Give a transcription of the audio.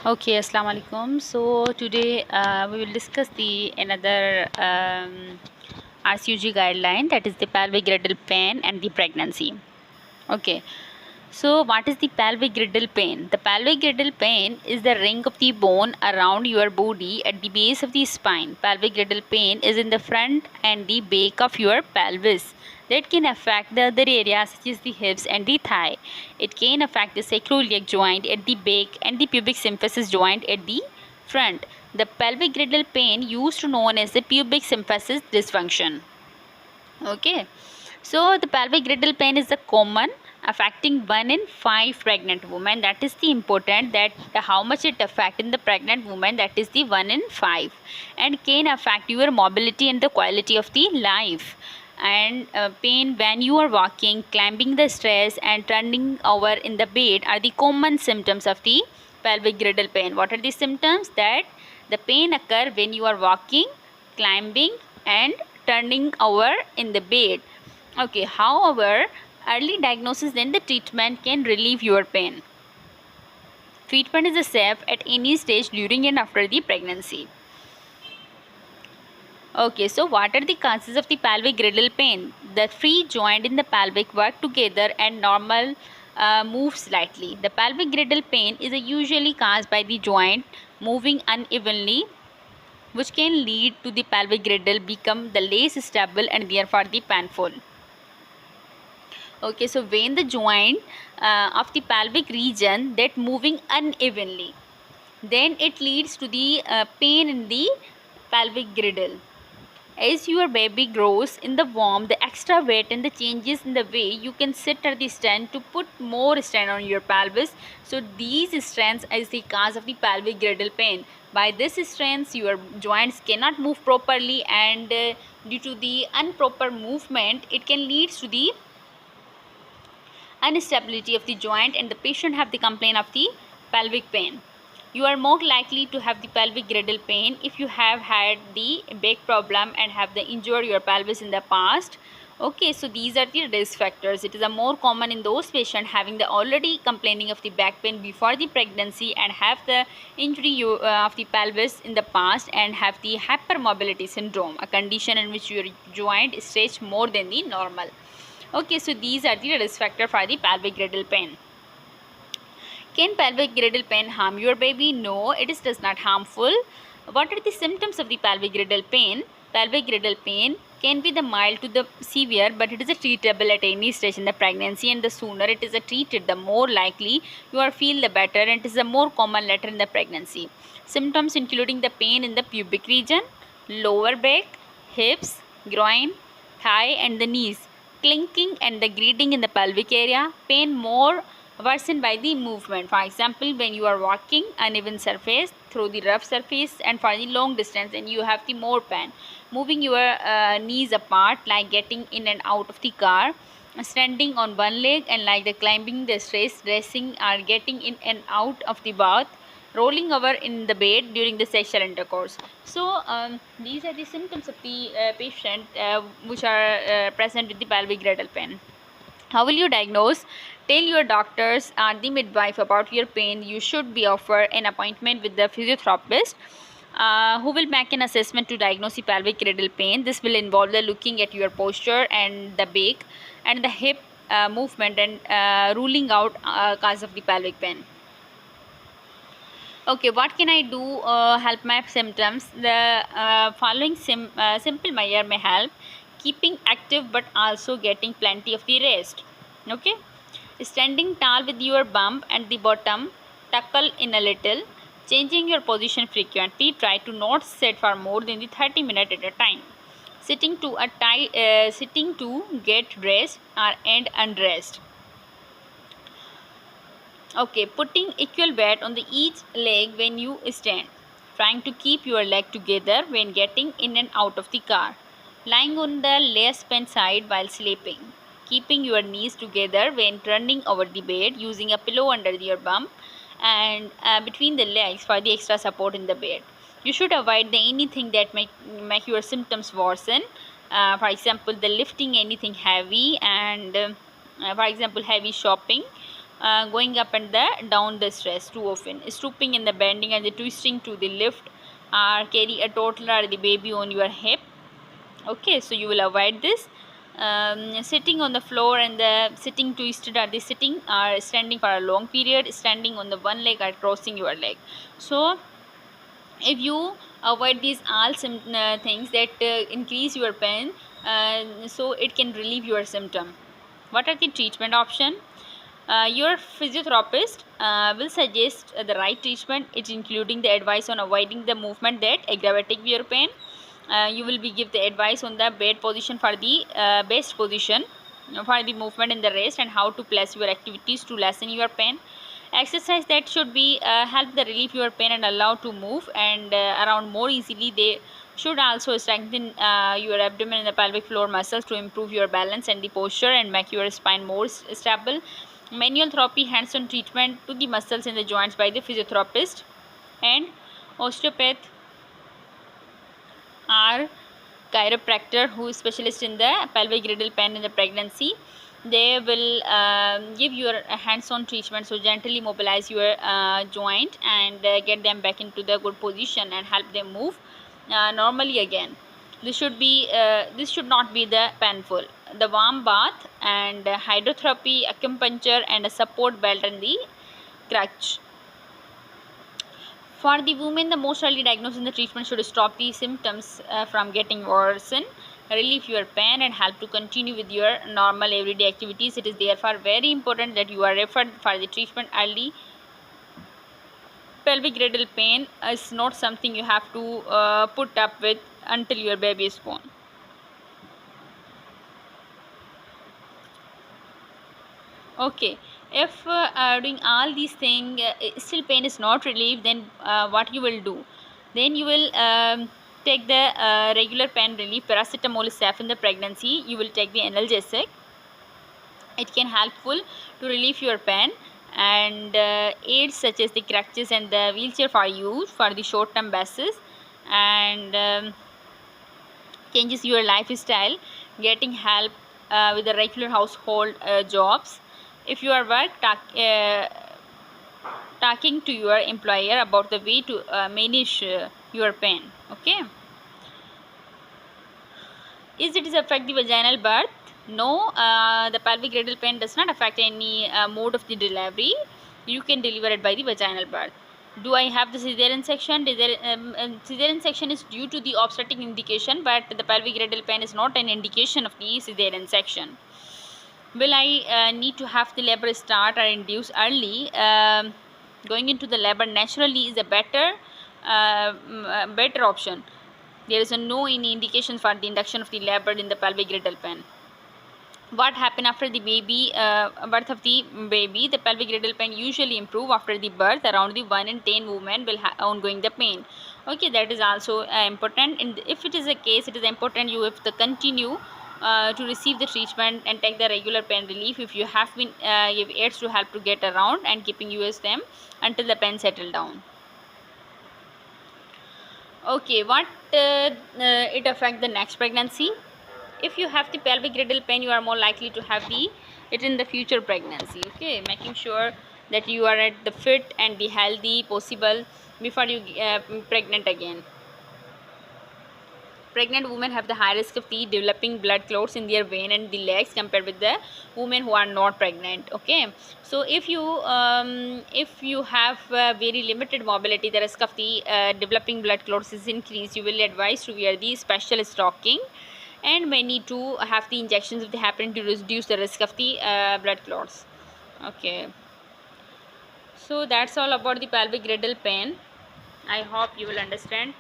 Okay, Assalamu alaikum. So today we will discuss the another RCUG guideline, that is the pelvic girdle pain and the pregnancy. Okay. So what is the pelvic girdle pain? The pelvic girdle pain is the ring of the bone around your body at the base of the spine. Pelvic girdle pain is in the front and the back of your pelvis. That can affect the other areas such as the hips and the thigh. It can affect the sacroiliac joint at the back and the pubic symphysis joint at the front. The pelvic girdle pain used to known as the pubic symphysis dysfunction. Okay, so the pelvic girdle pain is the common affecting 1 in 5 pregnant women. That is the important, that how much it affect in the pregnant woman, that is the 1 in 5, and can affect your mobility and the quality of the life. And pain when you are walking, climbing the stairs and turning over in the bed are the common symptoms of the pelvic girdle pain. What are the symptoms? That the pain occur when you are walking, climbing and turning over in the bed. Okay, however, early diagnosis and the treatment can relieve your pain. Treatment is safe at any stage during and after the pregnancy. Okay, so what are the causes of the pelvic girdle pain? The three joints in the pelvic work together and normal move slightly. The pelvic girdle pain is usually caused by the joint moving unevenly, which can lead to the pelvic girdle become the less stable and therefore the painful. Okay, so when the joint of the pelvic region that moving unevenly, then it leads to the pain in the pelvic girdle. As your baby grows in the womb, the extra weight and the changes in the way you can sit or the stand to put more strain on your pelvis. So these strains is the cause of the pelvic girdle pain. By this strains, your joints cannot move properly, and due to the improper movement, it can lead to the instability of the joint, and the patient have the complaint of the pelvic pain. You are more likely to have the pelvic girdle pain if you have had the back problem and have the injured your pelvis in the past. Okay, so these are the risk factors. It is a more common in those patients having the already complaining of the back pain before the pregnancy and have the injury of the pelvis in the past and have the hypermobility syndrome, a condition in which your joint stretch more than the normal. Okay, so these are the risk factor for the pelvic girdle pain. Can pelvic girdle pain harm your baby? No, it does not harmful. What are the symptoms of the pelvic girdle pain? Pelvic girdle pain can be the mild to the severe, but it is a treatable at any stage in the pregnancy, and the sooner it is treated, the more likely you are feel the better, and it is a more common later in the pregnancy. Symptoms including the pain in the pubic region, lower back, hips, groin, thigh and the knees, clinking and the grating in the pelvic area, pain more worsened by the movement. For example, when you are walking uneven surface through the rough surface and for the long distance, and you have the more pain. Moving your knees apart, like getting in and out of the car, standing on one leg, and like the climbing the stairs, dressing or getting in and out of the bath, rolling over in the bed during the sexual intercourse. So these are the symptoms of the patient which are present with the pelvic girdle pain. How will you diagnose? Tell your doctors or the midwife about your pain. You should be offered an appointment with the physiotherapist who will make an assessment to diagnose the pelvic girdle pain. This will involve the looking at your posture and the back and the hip movement, and ruling out cause of the pelvic pain. Okay, what can I do help my symptoms? The following simple measure may help: keeping active but also getting plenty of the rest. Okay, standing tall with your bum and the bottom tuckle in a little, changing your position frequently. Try to not sit for more than the 30 minutes at a time. Sitting to get rest or end undressed. Okay, putting equal weight on the each leg when you stand. Trying to keep your leg together when getting in and out of the car. Lying on the left span side while sleeping. Keeping your knees together when turning over the bed, using a pillow under your bum and between the legs for the extra support in the bed. You should avoid anything that may make your symptoms worsen. For example, the lifting anything heavy, and for example heavy shopping, going up and down the stress too often. Stooping and the bending and the twisting to the lift or carry a toddler or the baby on your hip. Okay, so you will avoid this. Sitting on the floor and the sitting twisted or the sitting or standing for a long period, standing on the one leg or crossing your leg. So if you avoid these all things that increase your pain, so it can relieve your symptom. What are the treatment option? Your physiotherapist will suggest the right treatment, it including the advice on avoiding the movement that aggravating your pain. You will be give the advice on the bed position for the best position for the movement in the rest, and how to place your activities to lessen your pain. Exercise that should be help the relieve your pain and allow to move and around more easily. They should also strengthen your abdomen and the pelvic floor muscles to improve your balance and the posture and make your spine more stable. Manual therapy, hands-on treatment to the muscles and the joints by the physiotherapist. And osteopath or chiropractor who is specialist in the pelvic girdle pain in the pregnancy. They will give your hands-on treatment, so gently mobilize your joint and get them back into the good position and help them move normally again. This should not be the painful. The warm bath and hydrotherapy, acupuncture and a support belt and the crutch. For the women, the most early diagnosis in the treatment should stop the symptoms from getting worsened, relieve your pain and help to continue with your normal everyday activities. It is therefore very important that you are referred for the treatment early. Pelvic girdle pain is not something you have to put up with until your baby is born. Okay, if doing all these things still pain is not relieved, then what you will do? Then you will take the regular pain relief. Paracetamol is safe in the pregnancy. You will take the analgesic. It can helpful to relieve your pain, and aids such as the crutches and the wheelchair for use for the short term basis, and changes your lifestyle, getting help with the regular household jobs. If you are talking to your employer about the way to manage your pain. Okay, is it affect the vaginal birth? No, the pelvic girdle pain does not affect any mode of the delivery. You can deliver it by the vaginal birth. Do I have the cesarean section? Cesarean section is due to the obstetric indication, but the pelvic girdle pain is not an indication of the cesarean section. Will I need to have the labor start or induce early? Going into the labor naturally is a better option. There is no any indication for the induction of the labor in the pelvic girdle pain. What happen after the birth of the baby? The pelvic girdle pain usually improve after the birth. Around the 1 in 10 women will have ongoing the pain. Okay, that is also important. And if it is a case, it is important you have to continue to receive the treatment and take the regular pain relief. If you have been give aids to help to get around and keeping you as them until the pain settle down. Okay, what it affect the next pregnancy? If you have the pelvic girdle pain, you are more likely to have it in the future pregnancy. Okay, making sure that you are at the fit and the healthy possible before you pregnant again. Pregnant women have the high risk of the developing blood clots in their vein and the legs compared with the women who are not pregnant. Okay, so if you have very limited mobility, the risk of the developing blood clots is increased. You will advise to wear the special stocking and may need to have the injections of the heparin to reduce the risk of the blood clots. Okay, so that's all about the pelvic girdle pain. I hope you will understand.